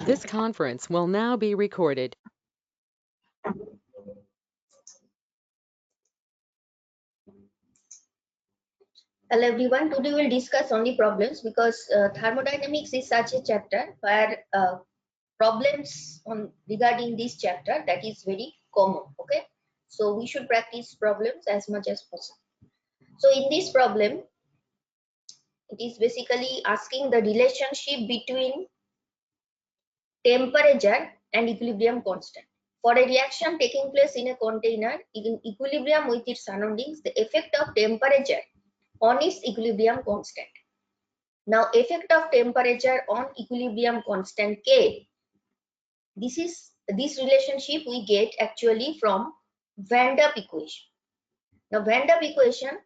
This conference will now be recorded. Hello everyone, today we'll discuss only problems because thermodynamics is such a chapter where problems regarding this chapter that is very common. Okay, so we should practice problems as much as possible. So in this problem, it is basically asking the relationship between temperature and equilibrium constant. For a reaction taking place in a container in equilibrium with its surroundings, the effect of temperature on its equilibrium constant. Now, effect of temperature on equilibrium constant K. This relationship we get actually from Van der equation. Now, Van der equation,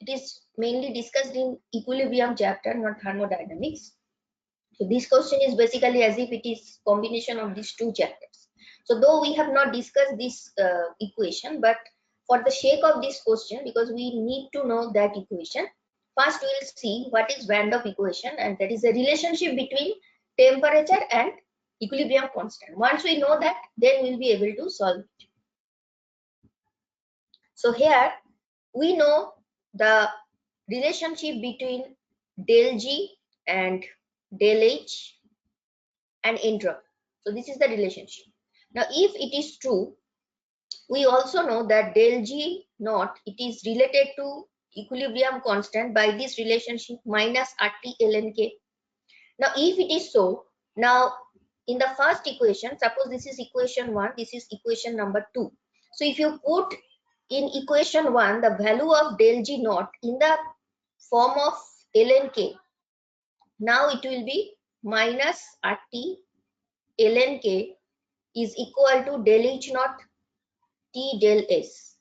it is mainly discussed in equilibrium chapter, not thermodynamics. So this question is basically as if it is combination of these two chapters. So though we have not discussed this equation, but for the sake of this question, because we need to know that equation, first we will see what is Van der equation, and that is a relationship between temperature and equilibrium constant. Once we know that, then we will be able to solve it. So here we know the relationship between del G and del H and entropy. So this is the relationship. Now if it is true, we also know that del G naught, it is related to equilibrium constant by this relationship minus RT ln K. Now if it is so, now in the first equation, suppose this is equation 1, this is equation number 2. So if you put in equation 1 the value of del G naught in the form of ln K, now it will be minus RT ln K is equal to del H naught T del S.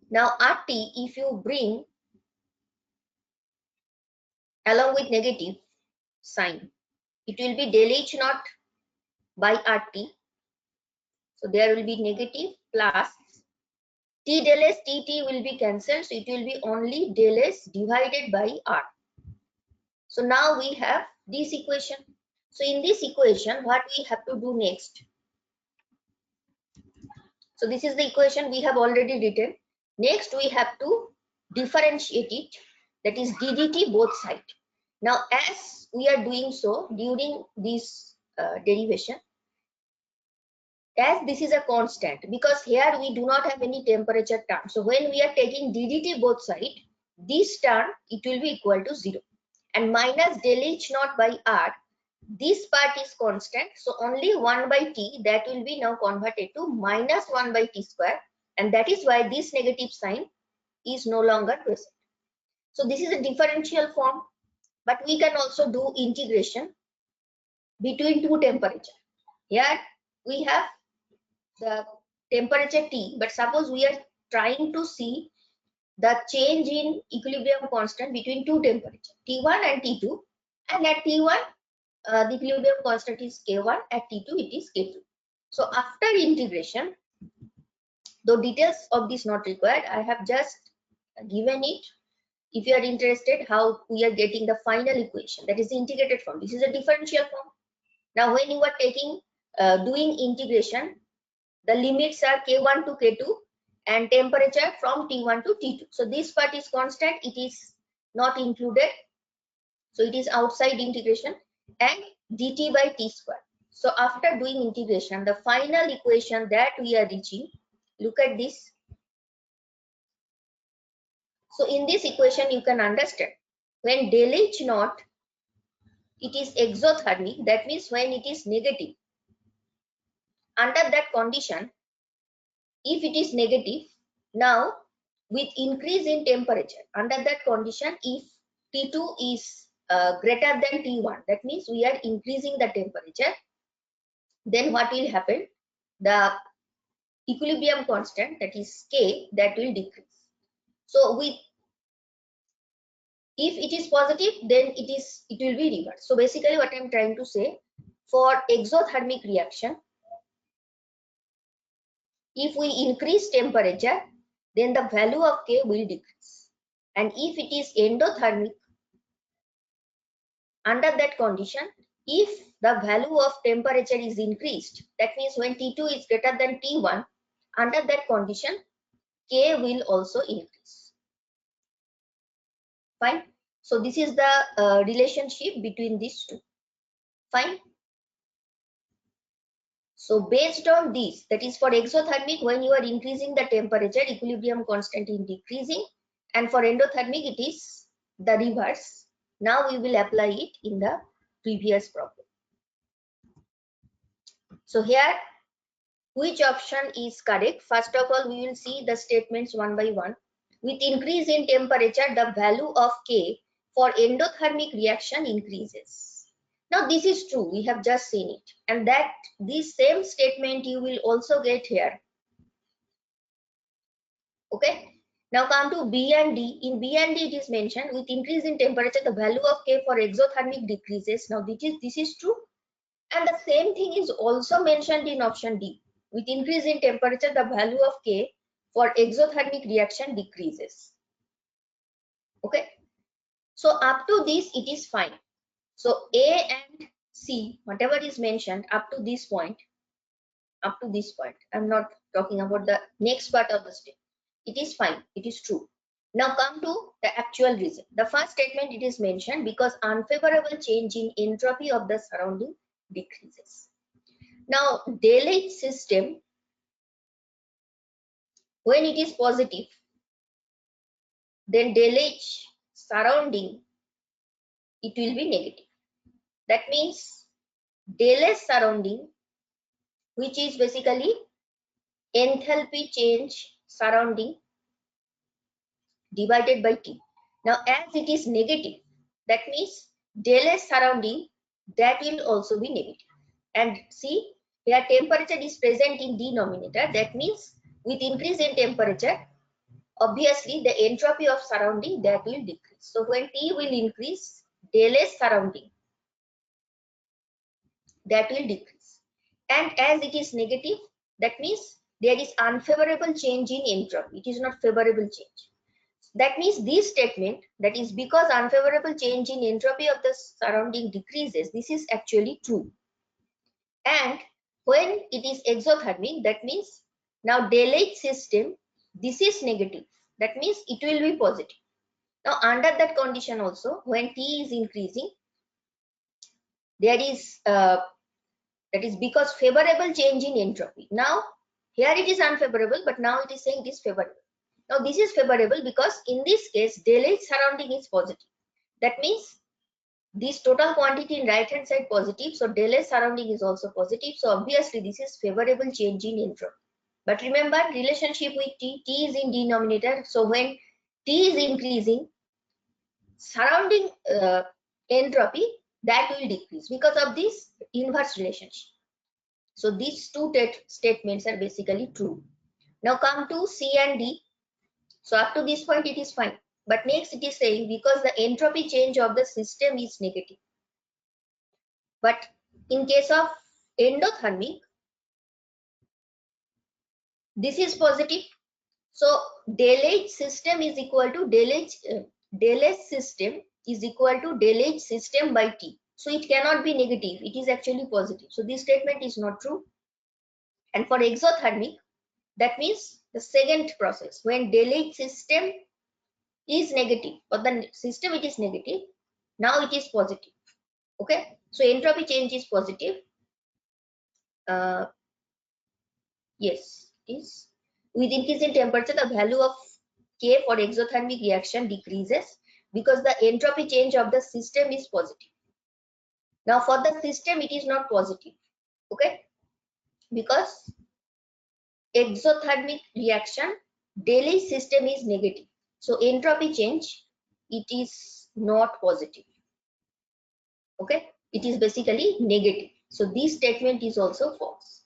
Now RT, if you bring along with negative sign, it will be del H naught by RT. So there will be negative plus T del S, TT will be cancelled. So it will be only del S divided by R. So now we have this equation. So in this equation, what we have to do next? So this is the equation we have already written. Next we have to differentiate it, that is ddt both sides. Now as we are doing so during this derivation, as this is a constant, because here we do not have any temperature term. So when we are taking ddt both sides, this term it will be equal to 0. And minus del H naught by R, this part is constant, so only 1 by T, that will be now converted to minus 1 by T square, and that is why this negative sign is no longer present. So this is a differential form, but we can also do integration between two temperatures. Here we have the temperature T, but suppose we are trying to see the change in equilibrium constant between two temperatures, T1 and T2, and at T1 the equilibrium constant is K1, at T2 it is K2. So after integration, though details of this not required, I have just given it. If you are interested how we are getting the final equation, that is the integrated form. This is a differential form. Now when you are taking doing integration, the limits are K1 to K2 and temperature from T1 to T2. So this part is constant, it is not included. So it is outside integration, and dt by T square. So after doing integration, the final equation that we are reaching, look at this. So in this equation you can understand, when del H naught, it is exothermic, that means when it is negative. Under that condition, if it is negative, now with increase in temperature, under that condition, if T2 is greater than T1, that means we are increasing the temperature, then what will happen? The equilibrium constant, that is K, that will decrease. So with, if it is positive, then it will be reversed. So basically what I am trying to say, for exothermic reaction, if we increase temperature, then the value of K will decrease. And if it is endothermic, under that condition, if the value of temperature is increased. That means when T2 is greater than T1, under that condition, K will also increase. Fine. So this is the relationship between these two. Fine. So based on this, that is for exothermic, when you are increasing the temperature, equilibrium constant is decreasing, and for endothermic, it is the reverse. Now we will apply it in the previous problem. So here, which option is correct? First of all, we will see the statements one by one. With increase in temperature, the value of K for endothermic reaction increases. Now this is true, we have just seen it, and that this same statement you will also get here. Okay, now come to B and D. In B and D it is mentioned, with increase in temperature the value of K for exothermic decreases. Now this is true, and the same thing is also mentioned in option D. With increase in temperature the value of K for exothermic reaction decreases. Okay, so up to this it is fine. So A and C, whatever is mentioned up to this point, I'm not talking about the next part of the statement. It is fine, it is true. Now come to the actual reason. The first statement, it is mentioned because unfavorable change in entropy of the surrounding decreases. Now del H system, when it is positive, then del H surrounding, it will be negative. That means del S surrounding, which is basically enthalpy change surrounding divided by T. Now as it is negative, that means del S surrounding, that will also be negative. And see, here temperature is present in denominator. That means with increase in temperature, obviously the entropy of surrounding, that will decrease. So when T will increase, del S surrounding, that will decrease. And as it is negative, that means there is unfavorable change in entropy. It is not favorable change. That means this statement, that is because unfavorable change in entropy of the surrounding decreases, this is actually true. And when it is exothermic, that means now del H system, this is negative. That means it will be positive. Now under that condition also, when T is increasing, there is that is because favorable change in entropy. Now here it is unfavorable, but now it is saying it is favorable. Now this is favorable because in this case del H surrounding is positive. That means this total quantity in right hand side positive, so del S surrounding is also positive. So obviously this is favorable change in entropy. But remember relationship with T, T is in denominator. So when T is increasing, surrounding entropy, that will decrease because of this inverse relationship. So these two statements are basically true. Now come to C and D. So up to this point it is fine. But next it is saying because the entropy change of the system is negative. But in case of endothermic, this is positive. So del H system is equal to del S system is equal to del H system by T. So it cannot be negative. It is actually positive. So this statement is not true. And for exothermic, that means the second process, when del H system is negative, or the system it is negative, now it is positive. Okay, so entropy change is positive. Yes, it is. With increase in temperature, the value of K for exothermic reaction decreases because the entropy change of the system is positive. Now for the system it is not positive. Okay, because exothermic reaction del H system is negative, so entropy change, it is not positive. Okay, it is basically negative. So this statement is also false.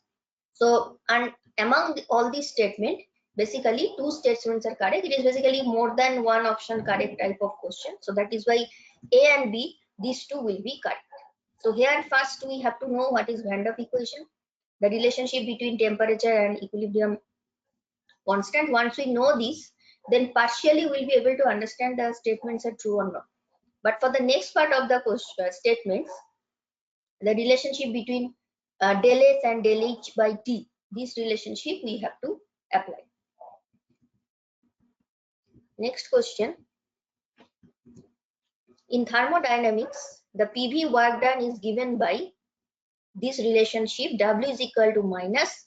So and among all these statement, basically two statements are correct. It is basically more than one option correct type of question. So that is why A and B, these two will be correct. So here first we have to know what is Van der Waals equation, the relationship between temperature and equilibrium constant. Once we know this, then partially we'll be able to understand the statements are true or not. But for the next part of the statements, The relationship between del S and del H by T, this relationship we have to apply. Next question. In thermodynamics, the PV work done is given by this relationship W is equal to minus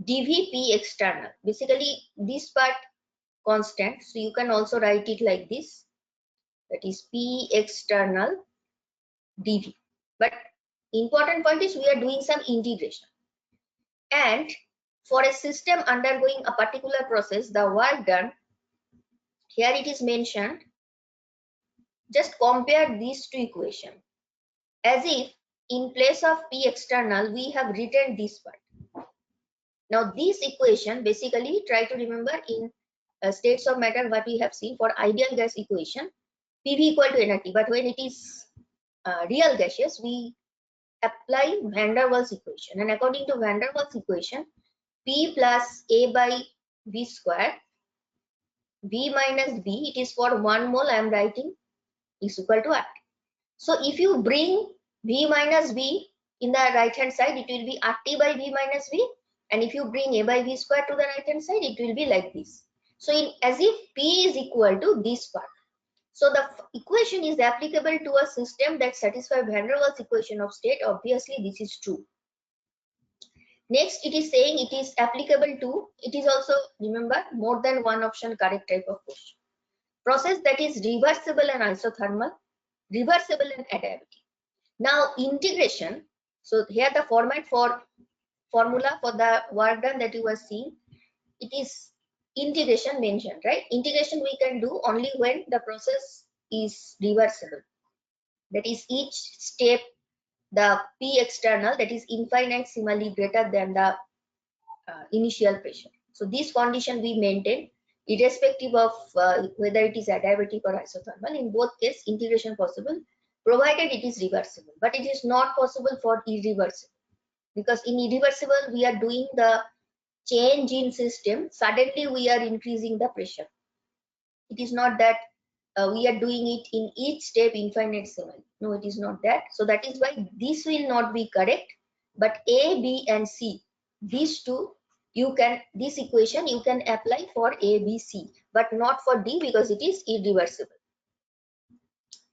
dVP external. Basically, this part constant, so you can also write it like this, that is P external dV. But important point is we are doing some integration, and for a system undergoing a particular process, the work done, here it is mentioned, just compare these two equations as if in place of P external we have written this part. Now this equation, basically try to remember in states of matter what we have seen for ideal gas equation, PV equal to nRT, but when it is real gaseous we apply van der Waals equation, and according to van der Waals equation, P plus A by V square, V minus V, it is for 1 mole I am writing, is equal to RT. So if you bring V minus V in the right hand side, it will be RT by V minus V, and if you bring A by V square to the right hand side, it will be like this. So in as if P is equal to this part. So the equation is applicable to a system that satisfies van der Waals equation of state. Obviously this is true. Next, it is saying it is applicable to, it is also, remember, more than one option correct type of question. Process that is reversible and isothermal, reversible and additivity. Now integration, so here the format for formula for the work done that you are seeing, it is integration mentioned, right? Integration we can do only when the process is reversible. That is each step the P external, that is infinitesimally greater than the initial pressure. So this condition we maintain irrespective of whether it is adiabatic or isothermal. In both cases integration possible provided it is reversible, but it is not possible for irreversible, because in irreversible we are doing the change in system, suddenly we are increasing the pressure. It is not that we are doing it in each step infinitesimally. No, it is not that. So that is why this will not be correct, but A, B and C, these two, you can, this equation you can apply for A, B, C, but not for D because it is irreversible.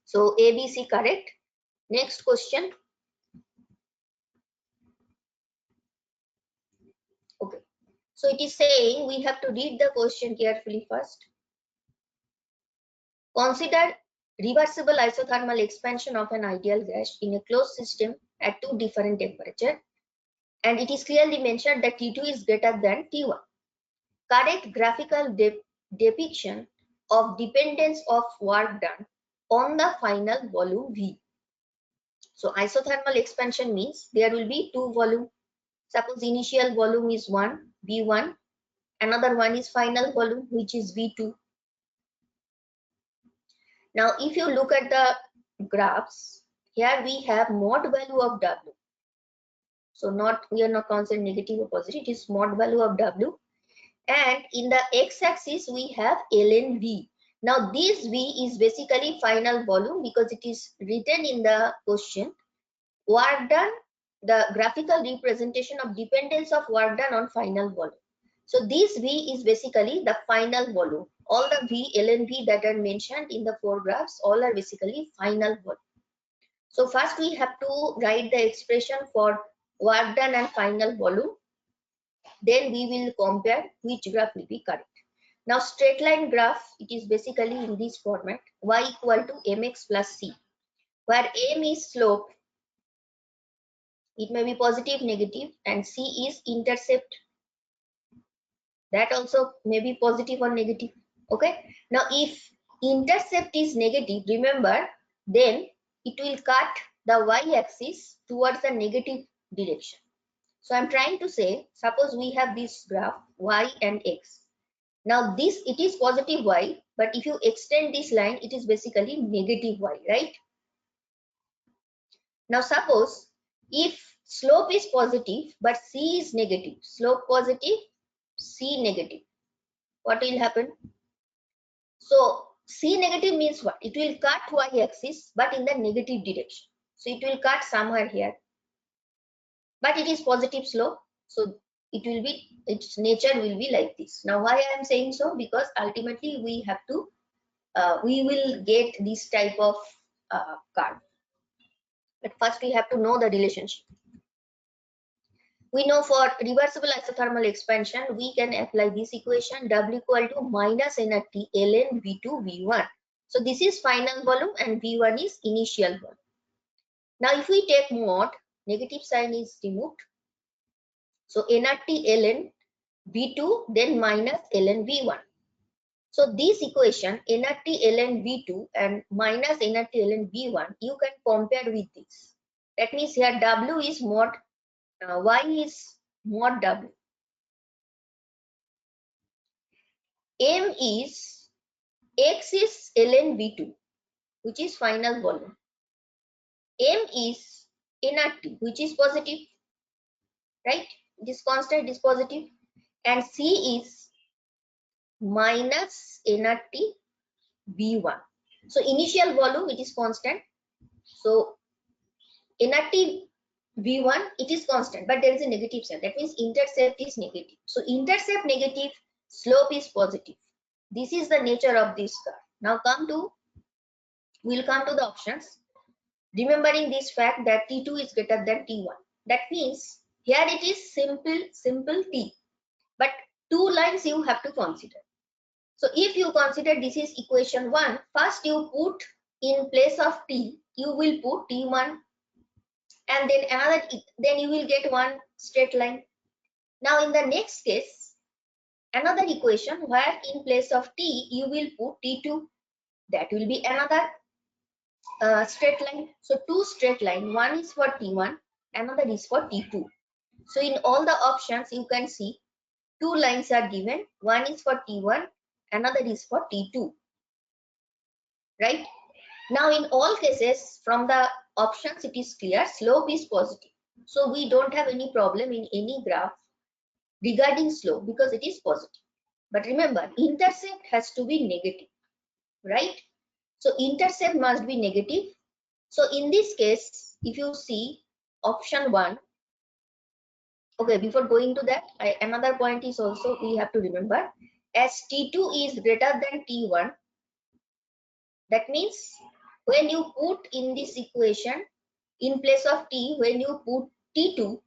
So A, B, C correct. Next question. Okay. So it is saying we have to read the question carefully first. Consider reversible isothermal expansion of an ideal gas in a closed system at two different temperatures, and it is clearly mentioned that T2 is greater than T1. Correct graphical depiction of dependence of work done on the final volume V. So isothermal expansion means there will be two volume. Suppose initial volume is 1, V1, another one is final volume which is V2. Now if you look at the graphs, here we have mod value of W. So not, we are not considering negative or positive, it is mod value of W. And in the x-axis we have ln V. Now this V is basically final volume because it is written in the question. Work done, the graphical representation of dependence of work done on final volume. So this V is basically the final volume. All the V, ln V that are mentioned in the four graphs, all are basically final volume. So first we have to write the expression for work done and final volume. Then we will compare which graph will be correct. Now straight line graph, it is basically in this format, y equal to mx plus c, where m is slope, it may be positive, negative, and c is intercept, that also may be positive or negative. Okay, now if intercept is negative, remember, then it will cut the y-axis towards the negative direction. So I'm trying to say, suppose we have this graph y and x. Now this, it is positive y, but if you extend this line, it is basically negative y, right? Now suppose if slope is positive but c is negative, slope positive, c negative, what will happen? So c negative means what? It will cut y-axis but in the negative direction. So it will cut somewhere here. but it is positive slope, so it will be, its nature will be like this. Now why I am saying so? Because ultimately we have to we will get this type of curve, but first we have to know the relationship. We know for reversible isothermal expansion, we can apply this equation, W equal to minus nRT ln V2 V1. So this is final volume and V1 is initial volume. Now if we take mod, negative sign is removed. So nRT ln V2 then minus ln V1. So this equation nRT ln V2 and minus nRT ln V1, you can compare with this. That means here W is mod, Y is mod W. M is, X is ln V2, which is final volume. M is nRT, which is positive, right? It is constant, it is positive. And C is minus nRT V1. So initial volume, it is constant. So nRT V1, it is constant, but there is a negative sign. That means intercept is negative. So intercept negative, slope is positive. This is the nature of this curve. Now we'll come to the options. Remembering this fact that T2 is greater than T1. That means here it is simple T. But two lines you have to consider. So if you consider this is equation 1, first you put in place of T, you will put T1 and then another, then you will get one straight line. Now in the next case, another equation where in place of T you will put T2, that will be another straight line. So two straight line, one is for T1, another is for T2. So in all the options you can see two lines are given, one is for T1, another is for T2, right? Now in all cases from the options it is clear slope is positive. So we don't have any problem in any graph regarding slope because it is positive. But remember, intercept has to be negative, right? So intercept must be negative. So in this case, if you see option 1, okay, before going to that, another point is also we have to remember, as T2 is greater than T1, that means when you put in this equation, in place of T, when you put T2,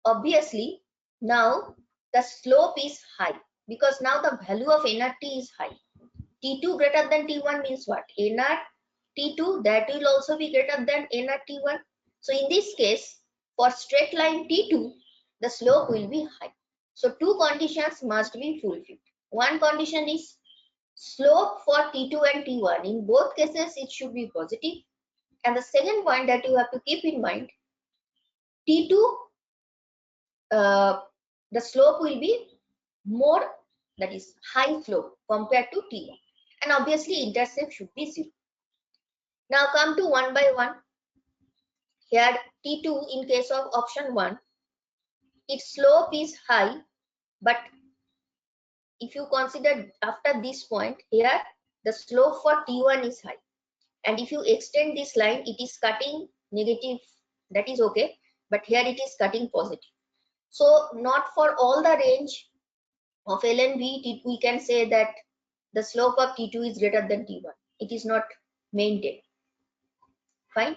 obviously now the slope is high because now the value of nRT is high. T2 greater than T1 means what? nR T2, that will also be greater than nR T1. So in this case, for straight line T2, the slope will be high. So two conditions must be fulfilled. One condition is slope for T2 and T1. In both cases, it should be positive. And the second point that you have to keep in mind, T2, the slope will be more, that is high slope compared to T1. And obviously intercept should be 0. Now come to one by one. Here T2 in case of option 1, its slope is high, but if you consider after this point here, the slope for T1 is high. And if you extend this line, it is cutting negative, that is okay, but here it is cutting positive. So not for all the range of ln V, we can say that the slope of T2 is greater than T1. It is not maintained. Fine.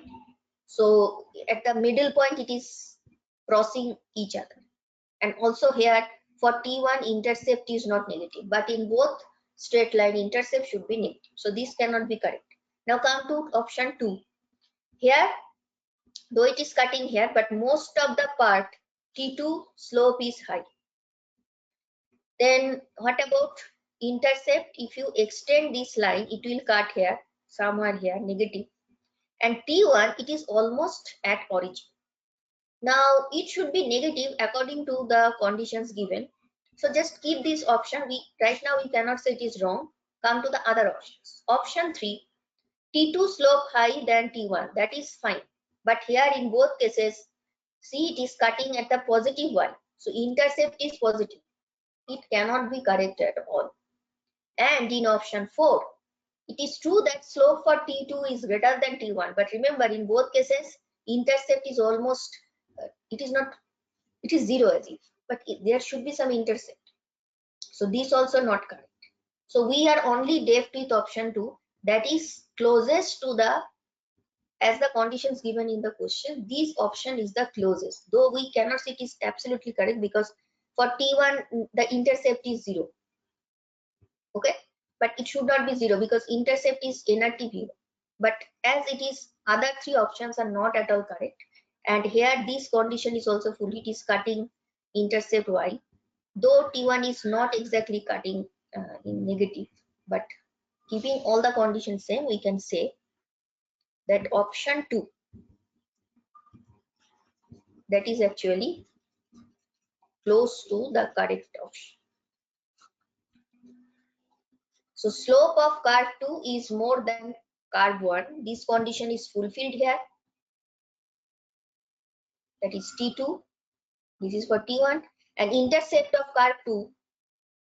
So at the middle point, it is crossing each other. And also here for T1, intercept is not negative, but in both straight line, intercept should be negative. So this cannot be correct. Now come to option 2. Here, though it is cutting here, but most of the part T2 slope is high. Then what about intercept? If you extend this line, it will cut here, somewhere here, negative. And T1, it is almost at origin. Now it should be negative according to the conditions given. So just keep this option. Right now we cannot say it is wrong. Come to the other options. Option 3, T2 slope high than T1. That is fine. But here in both cases, see, it is cutting at the positive one. So intercept is positive. It cannot be correct at all. And in option 4, it is true that slope for T2 is greater than T1. But remember, in both cases, intercept is almost, it is not It is 0 as if, but there should be some intercept. So this also not correct. So we are only left with option 2, that is closest to the, as the conditions given in the question, this option is the closest. Though we cannot say it is absolutely correct, because for T1 the intercept is 0. Okay, but it should not be 0 because intercept is NRT. But as it is, other 3 options are not at all correct, and here this condition is also full. It is cutting intercept y, though T1 is not exactly cutting in negative, but keeping all the conditions same, we can say that option 2, that is actually close to the correct option. So slope of curve 2 is more than curve 1. This condition is fulfilled here. That is T2. This is for T1. And intercept of curve 2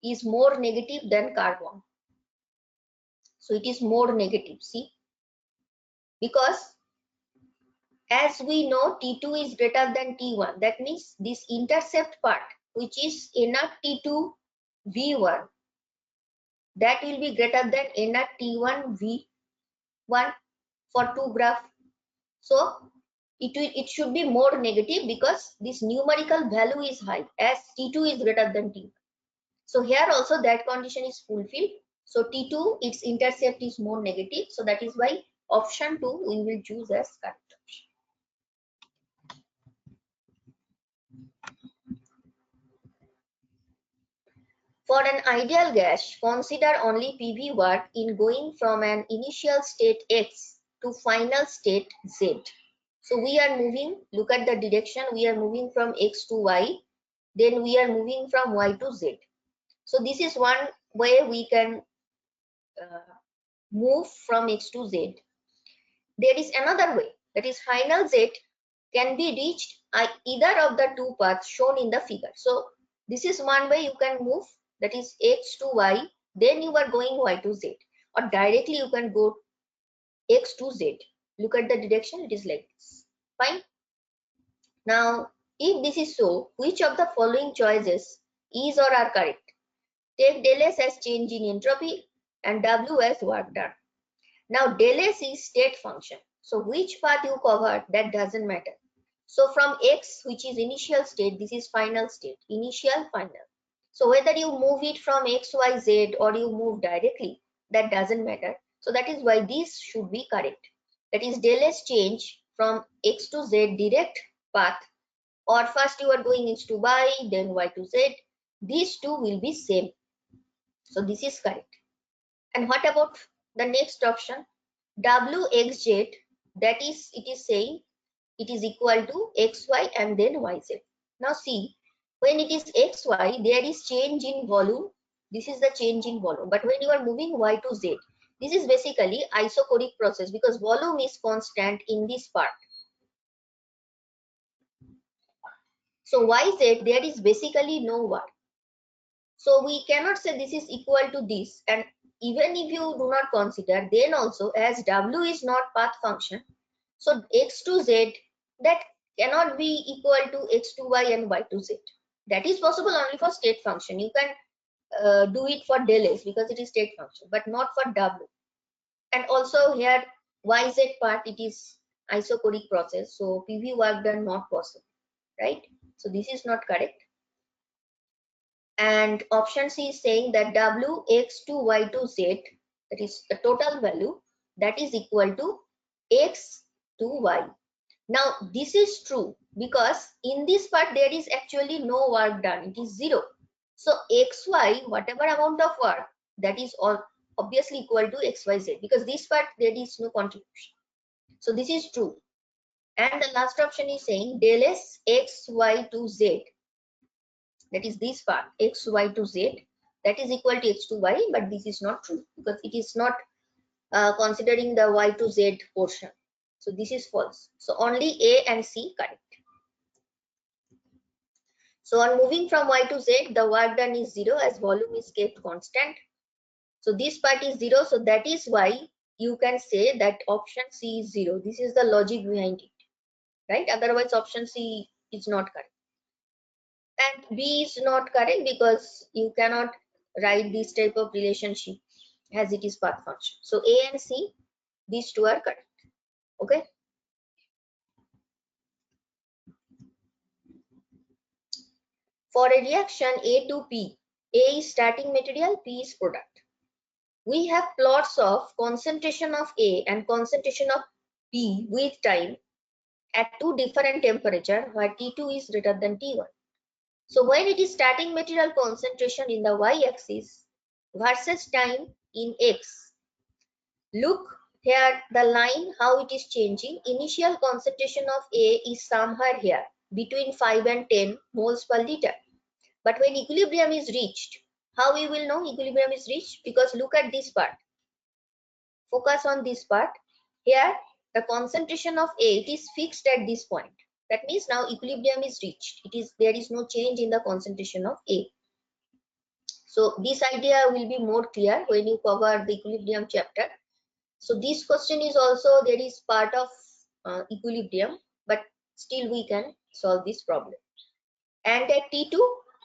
is more negative than curve 1. So it is more negative. See, because as we know T2 is greater than T1. That means this intercept part, which is NR T2 V1, that will be greater than NR T1 V1 for 2 graph. So it should be more negative because this numerical value is high as T2 is greater than T1. So here also that condition is fulfilled. So T2, its intercept is more negative. So that is why option 2 we will choose as correct option. For an ideal gas, consider only PV work in going from an initial state X to final state Z. So we are moving, look at the direction, we are moving from X to Y, then we are moving from Y to Z. So this is one way we can move from X to Z. There is another way, that is final Z can be reached either of the 2 paths shown in the figure. So this is one way you can move, that is X to Y, then you are going Y to Z, or directly you can go X to Z. Look at the direction, it is like this. Fine. Now, if this is so, which of the following choices is or are correct? Take del S as change in entropy and W as work done. Now, del S is state function. So, which path you covered, that doesn't matter. So, from X, which is initial state, this is final state, initial, final. So, whether you move it from X, Y, Z or you move directly, that doesn't matter. So, that is why this should be correct. That is del S change from X to Z direct path, or first you are going X to Y, then Y to Z. These two will be same. So this is correct. And what about the next option? WXZ, that is, it is saying it is equal to XY and then YZ. Now see, when it is XY, there is change in volume. This is the change in volume. But when you are moving Y to Z, this is basically isochoric process because volume is constant in this part. So YZ, there is basically no work. So we cannot say this is equal to this, and even if you do not consider, then also as W is not path function, so X to Z, that cannot be equal to X to Y and Y to Z. That is possible only for state function. You can do it for del S because it is state function, but not for W. And also here YZ part, it is isochoric process, so PV work done not possible, right? So this is not correct. And option C is saying that W X to Y to Z, that is the total value, that is equal to X to Y. Now this is true because in this part there is actually no work done, it is 0. So XY, whatever amount of work, that is all obviously equal to XYZ because this part there is no contribution. So this is true. And the last option is saying del S XY to Z, that is this part X, Y to Z, that is equal to X to Y, but this is not true because it is not considering the Y to Z portion. So this is false. So only A and C correct. So on moving from Y to Z, the work done is 0 as volume is kept constant. So this part is 0. So that is why you can say that option C is 0. This is the logic behind it, right? Otherwise option C is not correct. And B is not correct because you cannot write this type of relationship as it is path function. So A and C, these two are correct. Okay. For a reaction A to P, A is starting material, P is product. We have plots of concentration of A and concentration of P with time at two different temperatures where T2 is greater than T1. So when it is starting material concentration in the y-axis versus time in x, look here the line how it is changing. Initial concentration of A is somewhere here between 5 and 10 moles per liter. But when equilibrium is reached, how we will know equilibrium is reached? Because look at this part. Focus on this part. Here, the concentration of A, it is fixed at this point. That means now equilibrium is reached. There is no change in the concentration of A. So this idea will be more clear when you cover the equilibrium chapter. So this question is also, there is part of equilibrium, but still we can solve this problem. And at T2,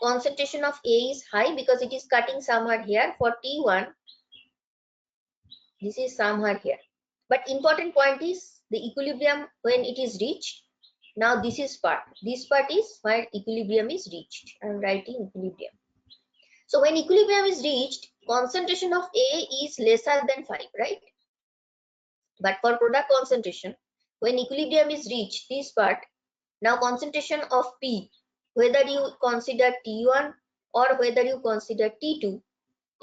concentration of A is high because it is cutting somewhere here. For T1, this is somewhere here. But important point is the equilibrium when it is reached. Now this is part. This part is where equilibrium is reached. I am writing equilibrium. So when equilibrium is reached, concentration of A is lesser than 5, right? But for product concentration, when equilibrium is reached, this part, now concentration of P, whether you consider T1 or whether you consider T2,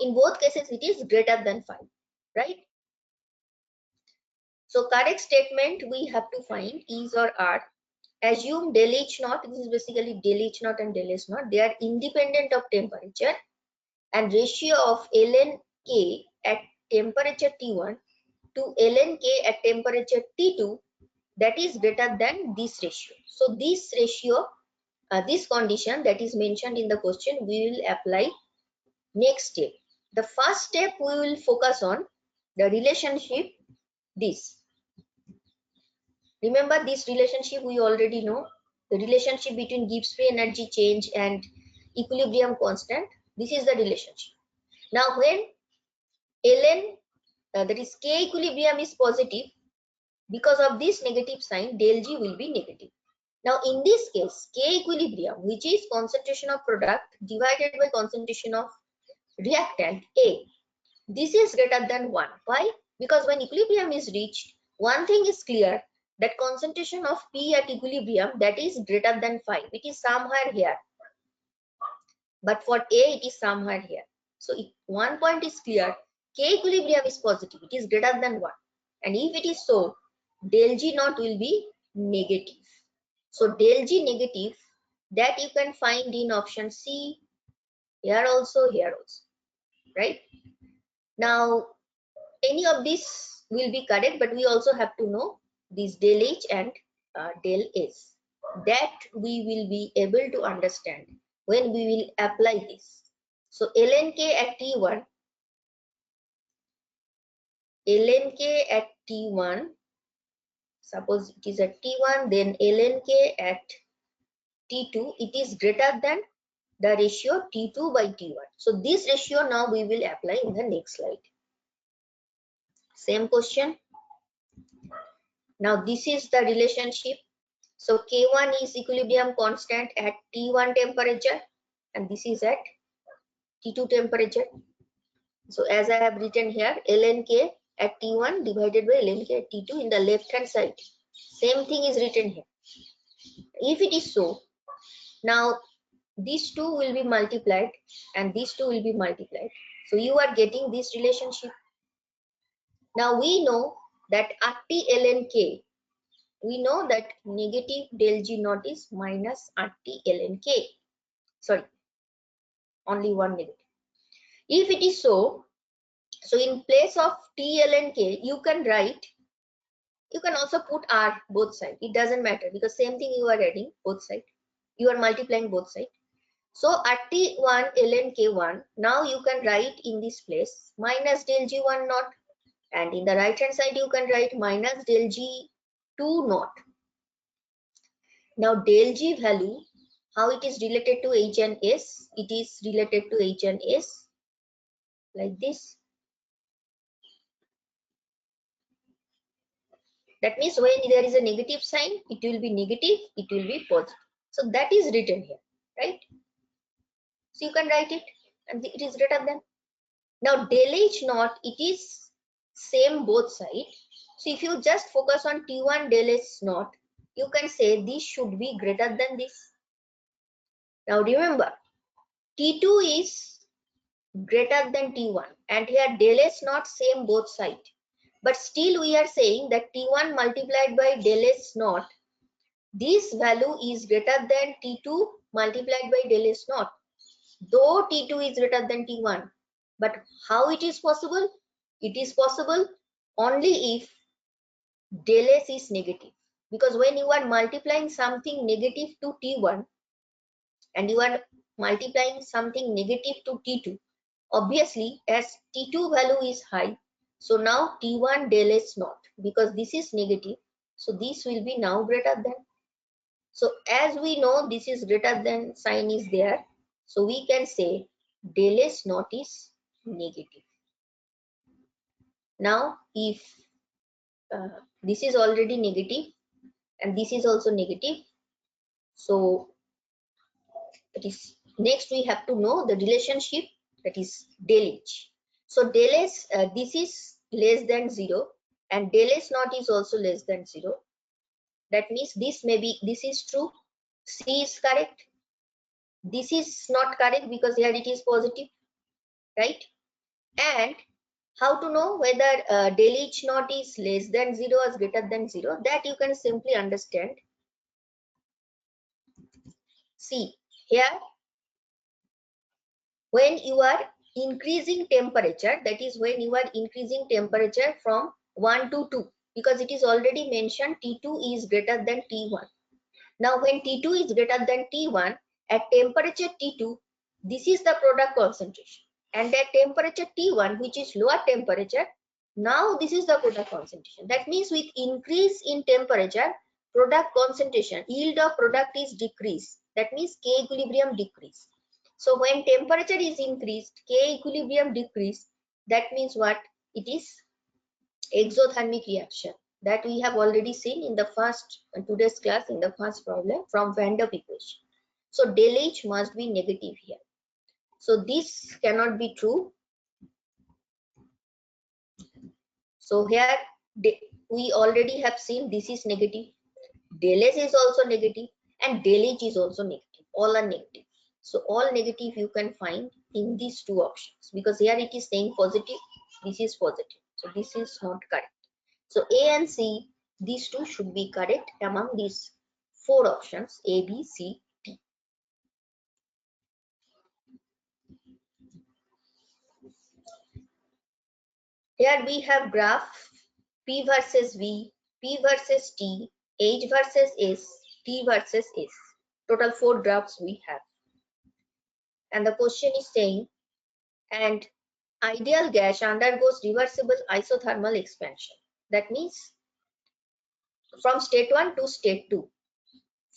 in both cases it is greater than 5, right? So correct statement we have to find is or are. Assume del H naught, this is basically del H naught and del S naught, they are independent of temperature, and ratio of ln K at temperature T1 to ln K at temperature T2, that is greater than this ratio. So this ratio, this condition that is mentioned in the question, we will apply next step. The first step we will focus on the relationship this. Remember this relationship we already know, the relationship between Gibbs free energy change and equilibrium constant. This is the relationship. Now when ln, that is K equilibrium is positive, because of this negative sign, del G will be negative. Now in this case, K equilibrium, which is concentration of product divided by concentration of reactant A, this is greater than 1. Why? Because when equilibrium is reached, one thing is clear, that concentration of P at equilibrium, that is greater than 5. It is somewhere here. But for A, it is somewhere here. So one point is clear, K equilibrium is positive. It is greater than 1. And if it is so, del G naught will be negative. So del G negative, that you can find in option C, here also, right? Now, any of this will be correct, but we also have to know this del H and del S. That we will be able to understand when we will apply this. So ln K at T1, ln K at T1, suppose it is at T1, then ln K at T2, it is greater than the ratio T2 by T1. So this ratio now we will apply in the next slide. Same question. Now this is the relationship. So K1 is equilibrium constant at T1 temperature, and this is at T2 temperature. So as I have written here, ln K at T1 divided by ln K at T2 in the left hand side. Same thing is written here. If it is so, now these two will be multiplied and these two will be multiplied. So you are getting this relationship. Now we know that RT ln K, we know that negative del G naught is minus RT ln K. Sorry, only one negative. If it is so, so in place of T ln K, you can write, you can also put R both sides. It doesn't matter because same thing you are adding both sides. You are multiplying both sides. So RT1 ln K1, now you can write in this place minus del G1 naught, and in the right hand side you can write minus del G2 naught. Now del G value, How it is related to H and S? It is related to H and S like this. That means when there is a negative sign, it will be negative, it will be positive. So that is written here, right? So you can write it, and it is greater than. Now del H naught, it is same both sides. So if you just focus on T1 del H naught, you can say this should be greater than this. Now remember, T2 is greater than T1, and here del H naught same both sides. But still we are saying that T1 multiplied by del H naught, this value is greater than T2 multiplied by del H naught, though T2 is greater than T1. But how it is possible? It is possible only if del S is negative. Because when you are multiplying something negative to T1 and you are multiplying something negative to T2, obviously as T2 value is high, so now T1 del S naught, because this is negative, so this will be now greater than. So as we know this is greater than sign is there, so we can say del S naught is negative. Now if this is already negative and this is also negative, so that is next we have to know the relationship, that is del H. So del S, this is less than 0 and del S naught is also less than 0. That means this may be, this is true, C is correct, this is not correct because here it is positive, right? And how to know whether del H naught is less than 0 or greater than 0? That you can simply understand. See here, when you are increasing temperature, that is when you are increasing temperature from 1 to 2, because it is already mentioned T2 is greater than T1. Now when T2 is greater than T1, at temperature T2, this is the product concentration, and at temperature T1, which is lower temperature, now this is the product concentration. That means with increase in temperature, product concentration, yield of product is decreased. That means K equilibrium decrease. So when temperature is increased, K equilibrium decrease, that means what? It is exothermic reaction, that we have already seen in the first today's class in the first problem from Van der Waals equation. So del H must be negative here. So this cannot be true. So here we already have seen this is negative, del S is also negative, and del H is also negative. All are negative. So all negative you can find in these two options, because here it is saying positive, this is positive. So this is not correct. So A and C, these two should be correct among these four options, A, B, C, D. Here we have graph P versus V, P versus T, H versus S, T versus S. Total 4 graphs we have. And the question is saying, and ideal gas undergoes reversible isothermal expansion. That means from state 1 to state 2,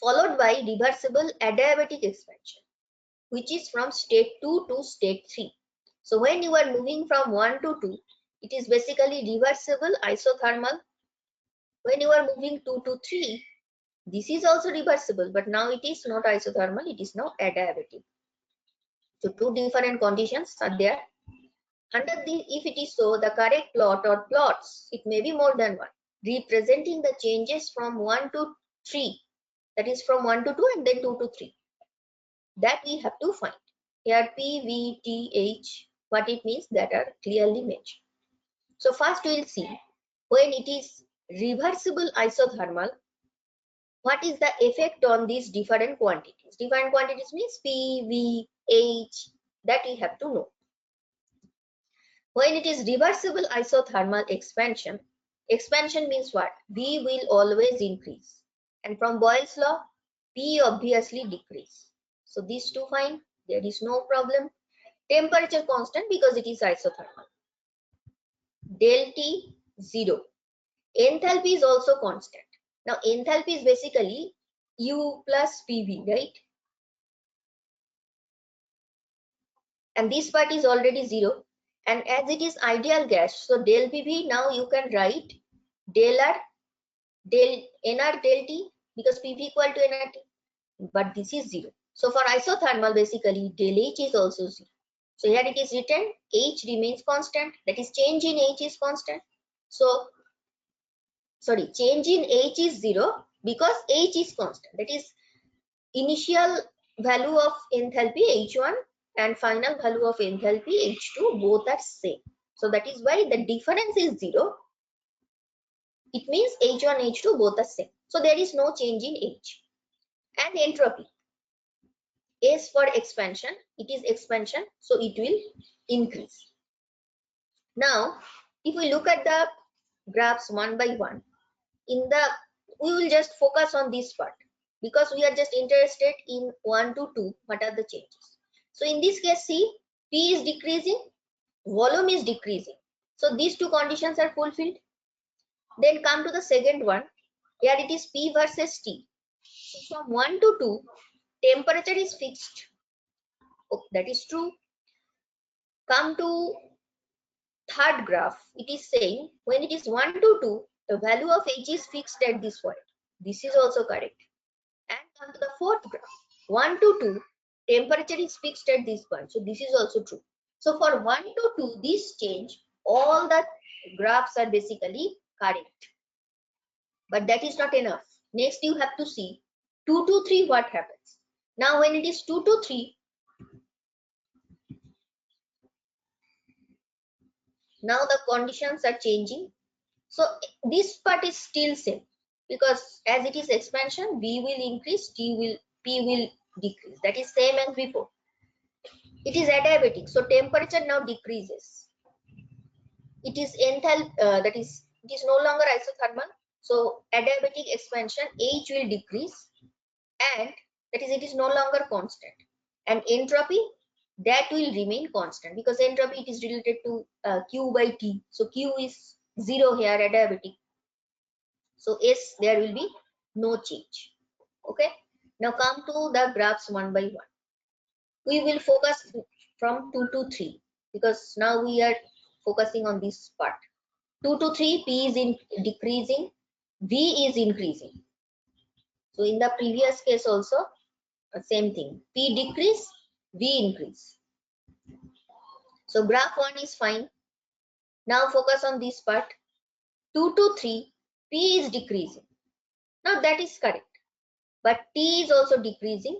followed by reversible adiabatic expansion, which is from state 2 to state 3. So when you are moving from 1 to 2, it is basically reversible isothermal. When you are moving 2 to 3, this is also reversible, but now it is not isothermal, it is now adiabatic. So two different conditions are there. Under the, if it is so, the correct plot or plots, it may be more than one, representing the changes from 1 to 3, that is from 1 to 2 and then 2 to 3. That we have to find. Here P, V, T, H, what it means, that are clearly mentioned. So first we will see, when it is reversible isothermal, what is the effect on these different quantities? Different quantities means P, V, H, that we have to know. When it is reversible isothermal expansion, expansion means what? V will always increase. And from Boyle's law, P obviously decrease. So these two fine, there is no problem. Temperature constant because it is isothermal. Del T 0. Enthalpy is also constant. Now enthalpy is basically U plus PV, right? and this part is already 0, and as it is ideal gas, so del PV, now you can write del R del nR del T, because PV equal to nRT, but this is 0. So for isothermal, basically del H is also 0. So here it is written H remains constant, that is change in H is constant. So sorry, change in H is 0 because H is constant, that is initial value of enthalpy H1 and final value of enthalpy H2 both are same. So that is why the difference is 0. It means H1, H2 both are same. So there is no change in H. And entropy. S for expansion, it is expansion, so it will increase. Now, if we look at the graphs one by one, we will just focus on this part because we are just interested in 1 to 2, what are the changes. So in this case, see, P is decreasing, volume is decreasing. So these two conditions are fulfilled. Then come to the second one. Here it is P versus T. So from 1 to 2, temperature is fixed. Oh, that is true. Come to third graph. It is saying when it is 1 to 2, the value of H is fixed at this point. This is also correct. And come to the fourth graph. 1 to 2, temperature is fixed at this point. So this is also true. So for 1 to 2, this change, all the graphs are basically correct. But that is not enough. Next, you have to see 2 to 3 what happens. Now when it is 2 to 3, now the conditions are changing. So this part is still same because as it is expansion, B will increase, P will decrease. That is same as before. It is adiabatic, so temperature now decreases. It is that is, it is no longer isothermal. So adiabatic expansion, H will decrease, and that is, it is no longer constant. And entropy, that will remain constant because entropy, it is related to Q by T. So Q is 0 here, adiabatic. So S, there will be no change. Okay. Now come to the graphs one by one. We will focus from 2 to 3 because now we are focusing on this part. 2 to 3, P is decreasing, V is increasing. So in the previous case also, same thing. P decrease, V increase. So graph 1 is fine. Now focus on this part. 2 to 3, P is decreasing. Now that is correct. But T is also decreasing.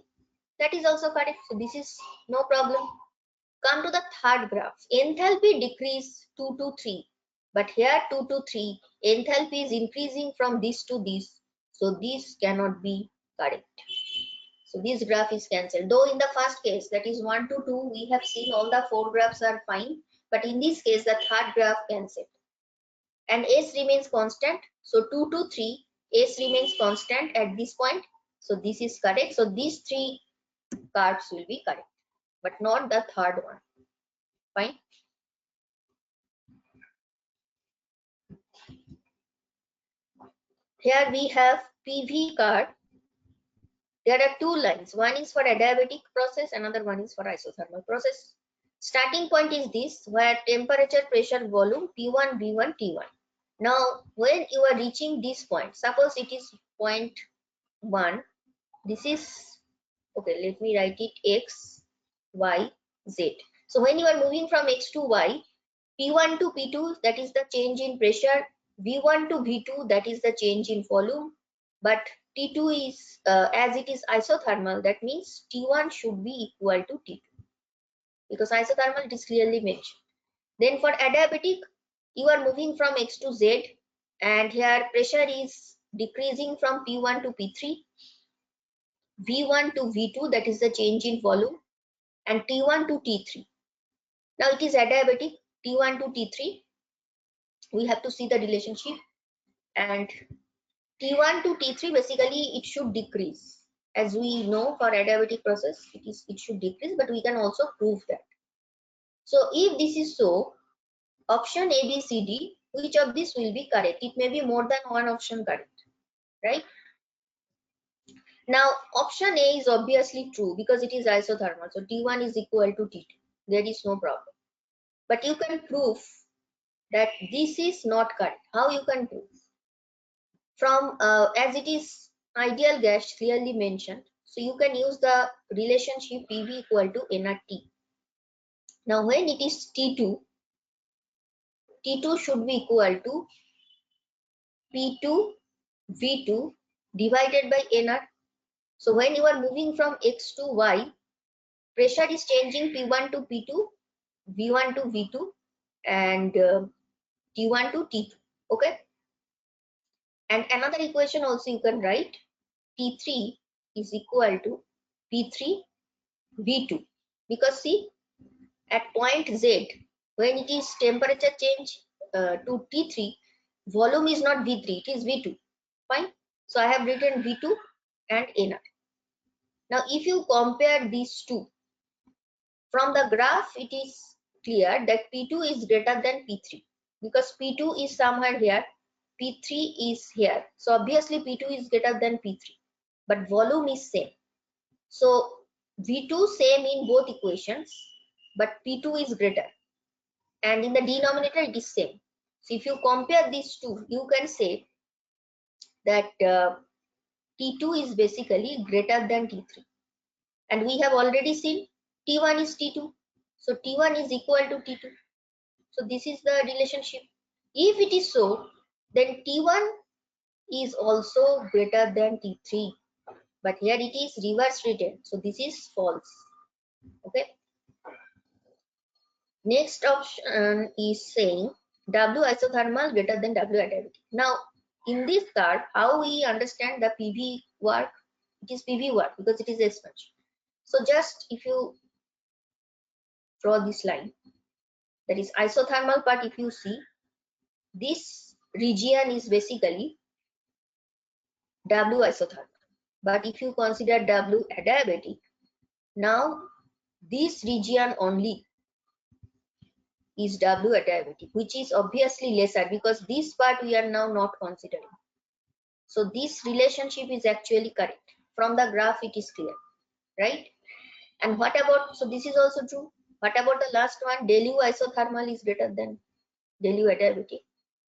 That is also correct. So this is no problem. Come to the third graph. Enthalpy decrease 2 to 3. But here 2 to 3, enthalpy is increasing from this to this. So this cannot be correct. So this graph is cancelled. Though in the first case, that is 1 to 2, we have seen all the 4 graphs are fine. But in this case, the third graph cancelled. And S remains constant. So 2 to 3, S remains constant at this point. So this is correct. So these 3 curves will be correct, but not the third one. Fine. Here we have PV curve. There are 2 lines. One is for adiabatic process, another one is for isothermal process. Starting point is this, where temperature, pressure, volume, P1, V1, T1. Now, when you are reaching this point, suppose it is point 1, this is, okay, let me write it X, Y, Z. So when you are moving from X to Y, P1 to P2, that is the change in pressure, V1 to V2, that is the change in volume, but T2 is, as it is isothermal, that means T1 should be equal to T2, because isothermal it is clearly mentioned. Then for adiabatic, you are moving from X to Z, and here pressure is decreasing from P1 to P3, V1 to V2, that is the change in volume, and T1 to T3. Now it is adiabatic, T1 to T3. We have to see the relationship, and T1 to T3, basically it should decrease. As we know, for adiabatic process, it should decrease, but we can also prove that. So if this is so, option A, B, C, D, which of this will be correct? It may be more than one option correct, right? Now option A is obviously true because it is isothermal. So T1 is equal to T2. there is no problem. But you can prove that this is not correct. How you can prove? From as it is ideal gas clearly mentioned, so you can use the relationship PV equal to nRT. Now when it is T2, T2 should be equal to P2 V2 divided by nR. So when you are moving from X to Y, pressure is changing P1 to P2, V1 to V2, and T1 to T2. Okay. And another equation also you can write, T3 is equal to P3 V2, because see, at point Z, when it is temperature change to T3, volume is not V3, it is V2. Fine. So I have written V2 and nR. Now if you compare these two, from the graph it is clear that P2 is greater than P3, because P2 is somewhere here, P3 is here. So obviously P2 is greater than P3, but volume is same. So V2 same in both equations, but P2 is greater, and in the denominator it is same. So if you compare these two, you can say that T2 is basically greater than T3. And we have already seen T1 is T2. So T1 is equal to T2. So this is the relationship. If it is so, then T1 is also greater than T3. But here it is reverse written. So this is false. Okay. Next option is saying W isothermal greater than W adiabatic. Now, in this part, how we understand the PV work? It is PV work because it is expansion. So just if you draw this line, that is isothermal part, if you see, this region is basically W isothermal. But if you consider W adiabatic, now this region only is W adiabatic, which is obviously lesser because this part we are now not considering. So this relationship is actually correct. From the graph it is clear, right? And what about, so this is also true. What about the last one? Del U isothermal is greater than del U adiabatic.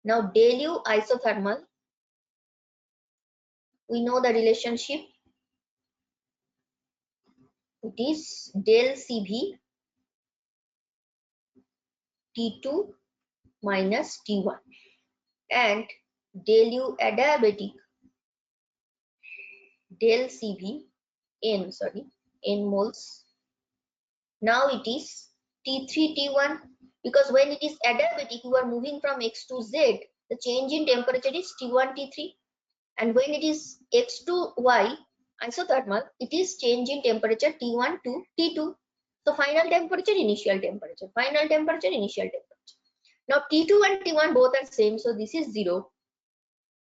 Now del U isothermal, we know the relationship. It is del CV T2 minus T1, and del U adiabatic del CV n moles. Now it is T3 T1, because when it is adiabatic, you are moving from X to Z, the change in temperature is T1 T3, and when it is X to Y isothermal, it is change in temperature T1 to T2. So final temperature, initial temperature, final temperature, initial temperature. Now T2 and T1 both are same, so this is 0,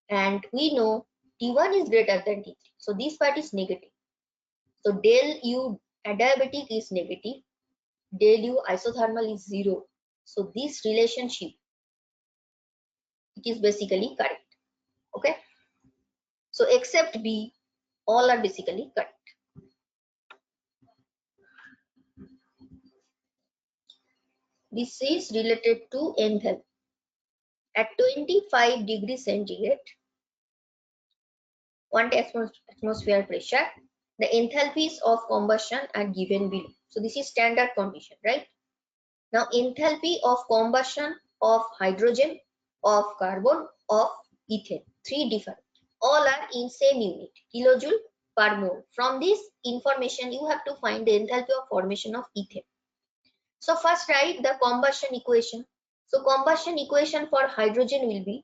and we know T1 is greater than T3, so this part is negative. So del U adiabatic is negative, del U isothermal is 0. So this relationship, it is basically correct. Okay. So except B, all are basically correct. This is related to enthalpy. At 25 degrees centigrade, 1 atmosphere pressure, the enthalpies of combustion are given below. So this is standard condition, right? Now enthalpy of combustion of hydrogen, of carbon, of ethane, 3 different. All are in same unit, kilojoule per mole. From this information, you have to find the enthalpy of formation of ethane. So first write the combustion equation. So combustion equation for hydrogen will be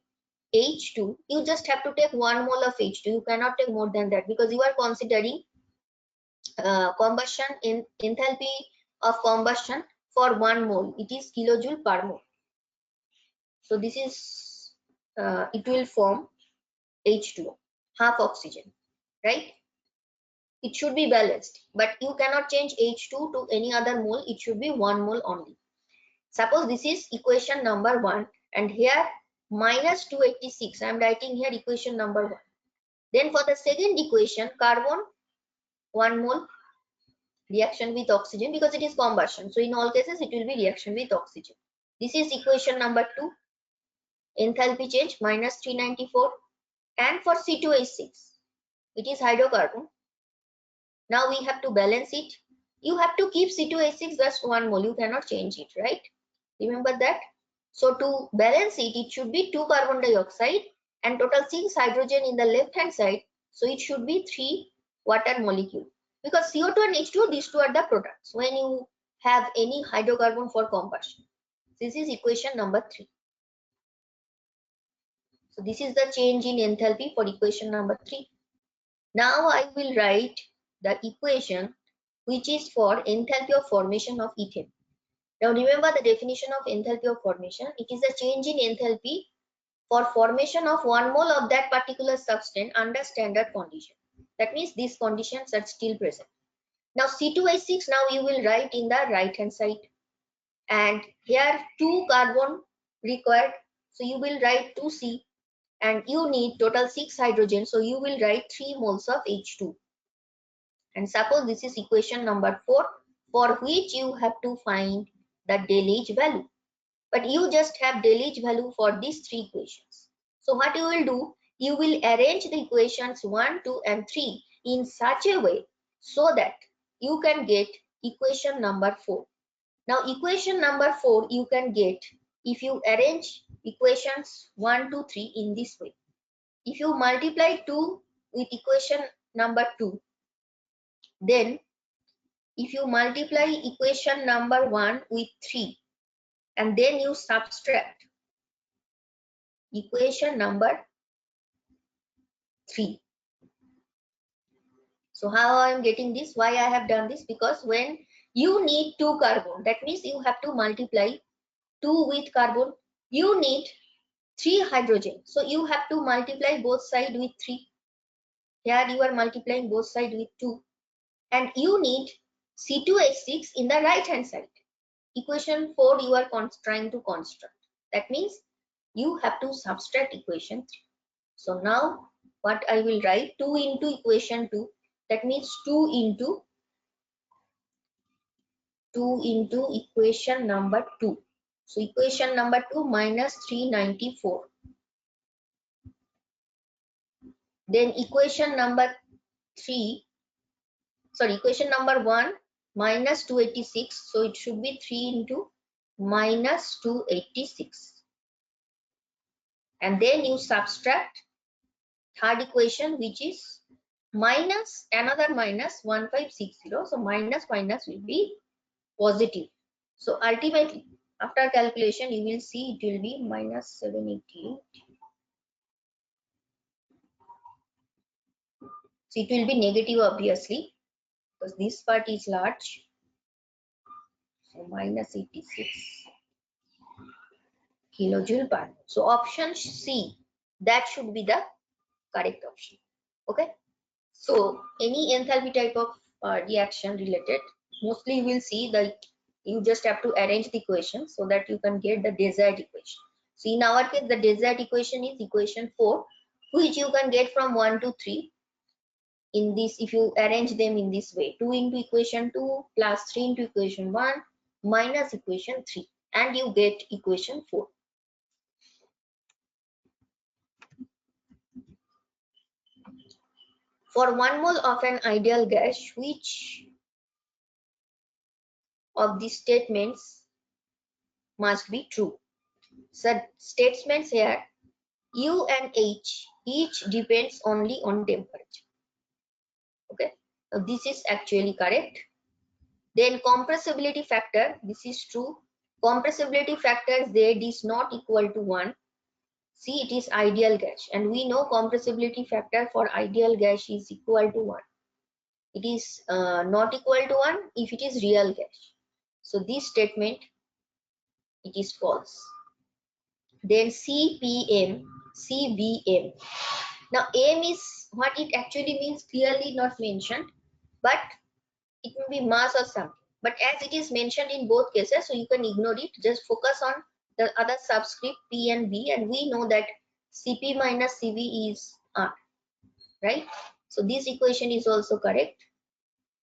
H2. You just have to take 1 mole of H2. You cannot take more than that because you are considering combustion in enthalpy of combustion for 1 mole. It is kilojoule per mole. So this is it will form H2O, half oxygen, right? It should be balanced, but you cannot change H2 to any other mole. It should be 1 mole only. Suppose this is equation number 1, and here minus 286. I am writing here equation number 1. Then for the second equation, carbon 1 mole, reaction with oxygen because it is combustion. So in all cases, it will be reaction with oxygen. This is equation number 2. Enthalpy change minus 394. And for C2H6, it is hydrocarbon. Now we have to balance it. You have to keep C2H6 just 1 mole. You cannot change it, right? Remember that. So to balance it, it should be 2 carbon dioxide and total 6 hydrogen in the left hand side. So it should be 3 water molecule. Because CO2 and H2, these two are the products when you have any hydrocarbon for combustion. This is equation number 3. So this is the change in enthalpy for equation number 3. Now I will write the equation which is for enthalpy of formation of ethane. Now remember the definition of enthalpy of formation. It is a change in enthalpy for formation of 1 mole of that particular substance under standard condition. That means these conditions are still present. Now C2H6 now you will write in the right hand side. And here 2 carbon required. So you will write 2C. And you need total 6 hydrogen. So you will write 3 moles of H2. And suppose this is equation number 4, for which you have to find the Delitzsch value. But you just have Delitzsch value for these 3 equations. So what you will do, you will arrange the equations 1, 2 and 3 in such a way so that you can get equation number 4. Now equation number 4 you can get if you arrange equations 1, 2, 3 in this way. If you multiply 2 with equation number 2, then if you multiply equation number 1 with 3 and then you subtract equation number 3. So how I am getting this? Why I have done this? Because when you need 2 carbon, that means you have to multiply 2 with carbon. You need 3 hydrogen. So you have to multiply both sides with 3. Here you are multiplying both sides with 2. And you need C2H6 in the right hand side. Equation 4 you are trying to construct. That means you have to subtract equation 3. So now what I will write, 2 into equation 2, that means 2 into equation number 2. So equation number 2 minus 394. Then equation number 1 minus 286. So it should be 3 into minus 286. And then you subtract third equation, which is minus another minus 1560. So minus will be positive. So ultimately after calculation you will see it will be minus 788. So it will be negative obviously because this part is large. So minus 86 kilojoule per. So option C, that should be the correct option. Okay. So any enthalpy type of reaction related, mostly you will see that you just have to arrange the equation so that you can get the desired equation. So in our case, the desired equation is equation 4, which you can get from 1 to 3. In this, if you arrange them in this way, 2 into equation 2 plus 3 into equation 1 minus equation 3, and you get equation 4. For 1 mole of an ideal gas, which of these statements must be true? So statements here, U and H each depends only on temperature. Okay, so this is actually correct. Then compressibility factor, this is true. Compressibility factor Z is not equal to 1. See, it is ideal gas, and we know compressibility factor for ideal gas is equal to 1. It is not equal to 1 if it is real gas. So this statement, it is false. Then CPM, CBM. Now M is what it actually means, clearly not mentioned, but it may be mass or something. But as it is mentioned in both cases, so you can ignore it. Just focus on the other subscript P and B, and we know that Cp minus Cv is R, right? So this equation is also correct.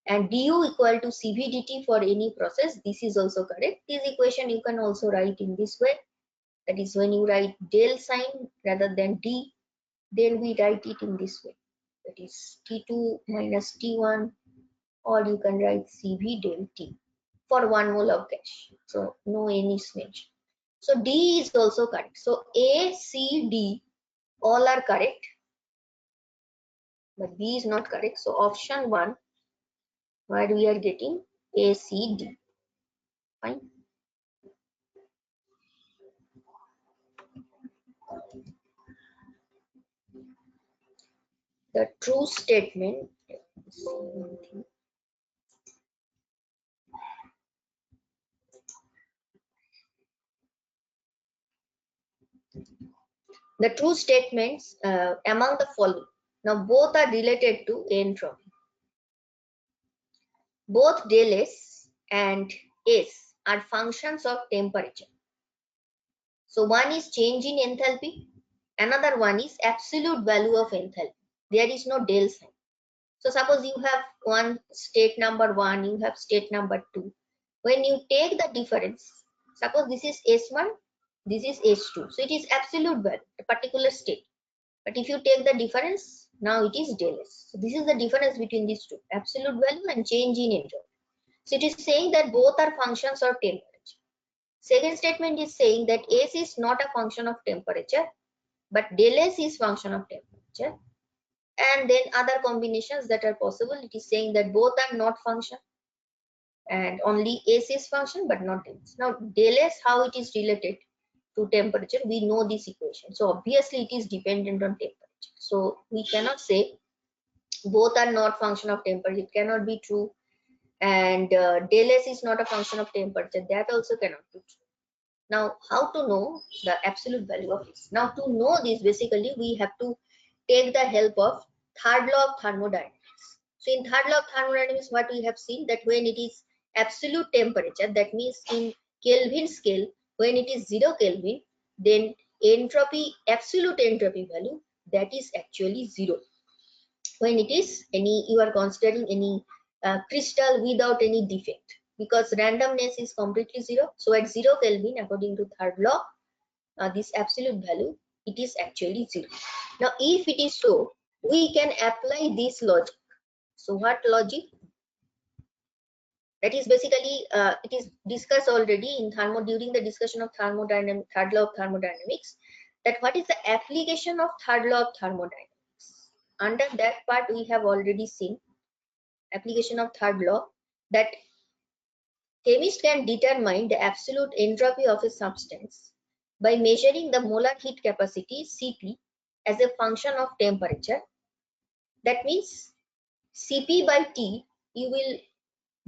and du equal to cv dt for any process. This is also correct. This equation you can also write in this way. That is, when you write del sign rather than d, then we write it in this way. That is T2 minus T1, or you can write cv del T for 1 mole of gas. So no N is mentioned. So D is also correct. So A, C, D all are correct, but B is not correct. So option 1, where we are getting A, C, D. Fine. The true statement. The true statements among the following. Now both are related to entropy. Both del S and S are functions of temperature. So one is change in enthalpy, another one is absolute value of enthalpy. There is no del sign. So suppose you have one state number 1, you have state number 2. When you take the difference, suppose this is S1, this is S2. So it is absolute value, a particular state. But if you take the difference, now it is del S. So this is the difference between these two, absolute value and change in entropy. So it is saying that both are functions of temperature. Second statement is saying that S is not a function of temperature, but del S is function of temperature. And then other combinations that are possible, it is saying that both are not function and only S is function but not del S. Now del S, how it is related to temperature, we know this equation. So obviously it is dependent on temperature. So we cannot say both are not function of temperature. It cannot be true. And del S is not a function of temperature. That also cannot be true. Now, how to know the absolute value of S? Now, to know this, basically, we have to take the help of third law of thermodynamics. So, in third law of thermodynamics, what we have seen, that when it is absolute temperature, that means in Kelvin scale, when it is 0 Kelvin, then entropy, absolute entropy value, that is actually 0. When it is you are considering any crystal without any defect, because randomness is completely 0. So at 0 Kelvin, according to third law, this absolute value, it is actually 0. Now if it is so, we can apply this logic. So what logic? That is basically it is discussed already in during the discussion of thermodynamics, third law of thermodynamics, that what is the application of third law of thermodynamics. Under that part we have already seen application of third law, that chemists can determine the absolute entropy of a substance by measuring the molar heat capacity Cp as a function of temperature. That means Cp by T, you will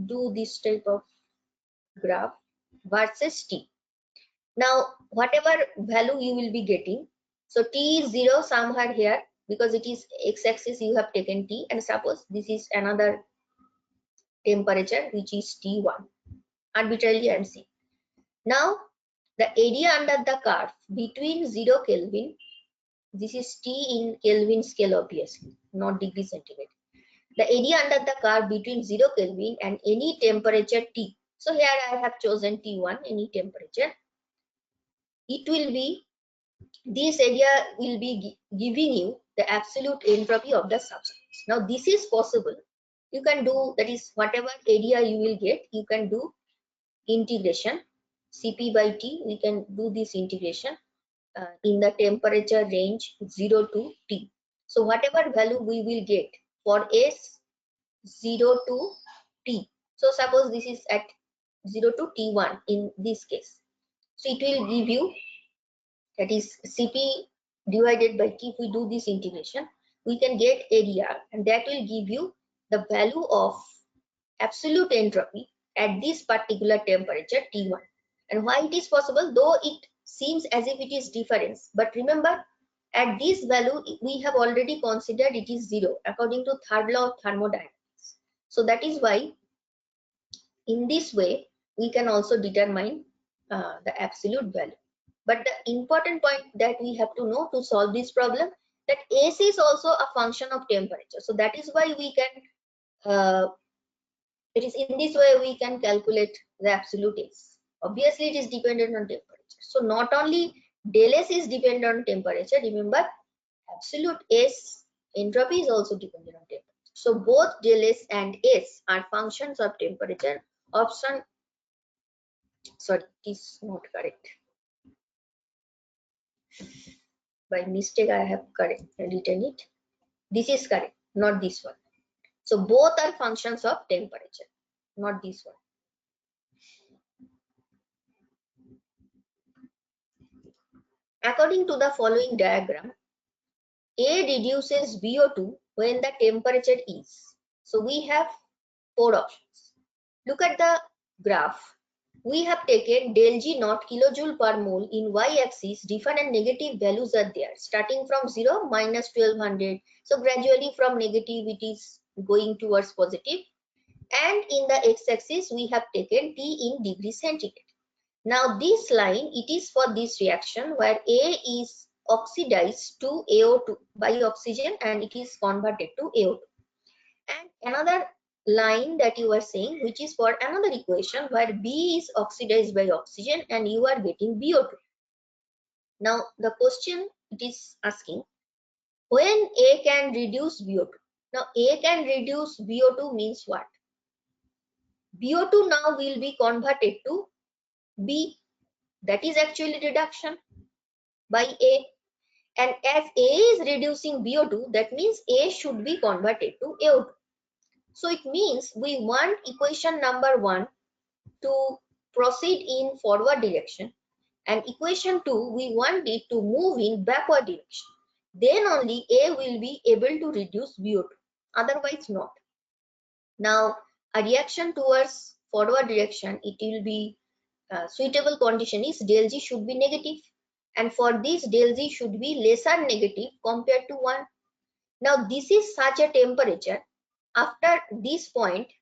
do this type of graph versus T. Now whatever value you will be getting, so T is 0 somewhere here because it is x-axis, you have taken T, and suppose this is another temperature which is T1. Arbitrarily I am saying. Now the area under the curve between 0 Kelvin, this is T in Kelvin scale obviously, not degree centigrade. The area under the curve between 0 Kelvin and any temperature T. So here I have chosen T1, any temperature. It will be, this area will be giving you the absolute entropy of the substance. Now this is possible. You can do, that is whatever area you will get, you can do integration Cp by T. We can do this integration in the temperature range 0 to T. So whatever value we will get for S 0 to T. So suppose this is at 0 to T1 in this case. So it will give you, that is Cp divided by T. If we do this integration, we can get area, and that will give you the value of absolute entropy at this particular temperature T1. And why it is possible, though it seems as if it is difference, but remember at this value we have already considered it is 0 according to third law of thermodynamics. So that is why in this way we can also determine the absolute value. But the important point that we have to know to solve this problem, that S is also a function of temperature. So that is why we can It is in this way we can calculate the absolute S. Obviously, it is dependent on temperature. So not only del S is dependent on temperature, remember absolute S entropy is also dependent on temperature. So both del S and S are functions of temperature. Option, sorry, it is not correct. By mistake I have written it. This is correct, not this one. So both are functions of temperature, not this one. According to the following diagram, A reduces VO2 when the temperature is. So we have four options. Look at the graph. We have taken del G naught kilojoule per mole in y-axis. Different negative values are there, starting from 0 minus 1200. So gradually from negative it is going towards positive. And in the x-axis we have taken T in degrees centigrade. Now this line, it is for this reaction where A is oxidized to AO2 by oxygen and it is converted to AO2. And another line that you are saying, which is for another equation where B is oxidized by oxygen and you are getting BO2. Now the question it is asking, when A can reduce BO2? Now A can reduce BO2 means what? BO2 now will be converted to B. That is actually reduction by A. And as A is reducing BO2, that means A should be converted to AO2. So it means we want equation number 1 to proceed in forward direction, and equation 2 we want it to move in backward direction. Then only A will be able to reduce BO2, otherwise not. Now a reaction towards forward direction, it will be suitable condition is del G should be negative, and for this del G should be lesser negative compared to 1. Now this is such a temperature. After this point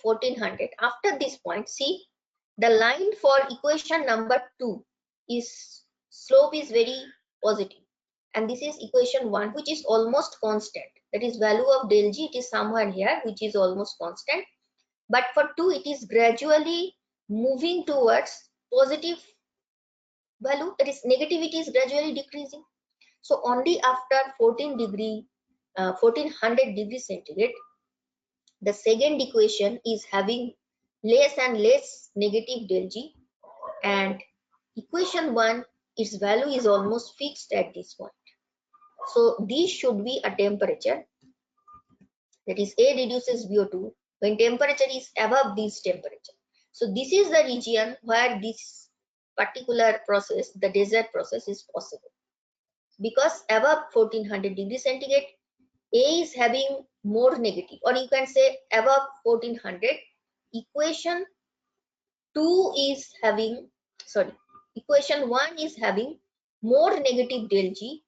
1400, after this point, see the line for equation number 2 is slope is very positive, and this is equation 1 which is almost constant. That is value of del G, it is somewhere here which is almost constant, but for 2 it is gradually moving towards positive value, that is negativity is gradually decreasing. So only after 1400 degrees centigrade, the second equation is having less and less negative del G, and equation 1 its value is almost fixed at this point. So this should be a temperature, that is A reduces BO2 when temperature is above this temperature. So this is the region where this particular process, the desert process, is possible, because above 1400 degrees centigrade A is having more negative, or you can say above 1400 equation 2 is having, sorry, equation 1 is having more negative del G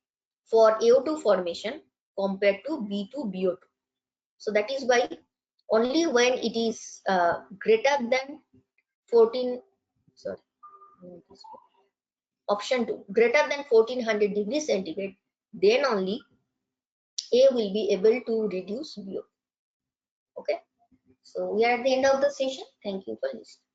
for AO2 formation compared to B2 BO2. So that is why only when it is greater than 14, sorry, option 2, greater than 1400 degrees centigrade, then only A will be able to reduce BO2. Okay, so we are at the end of the session. Thank you for listening.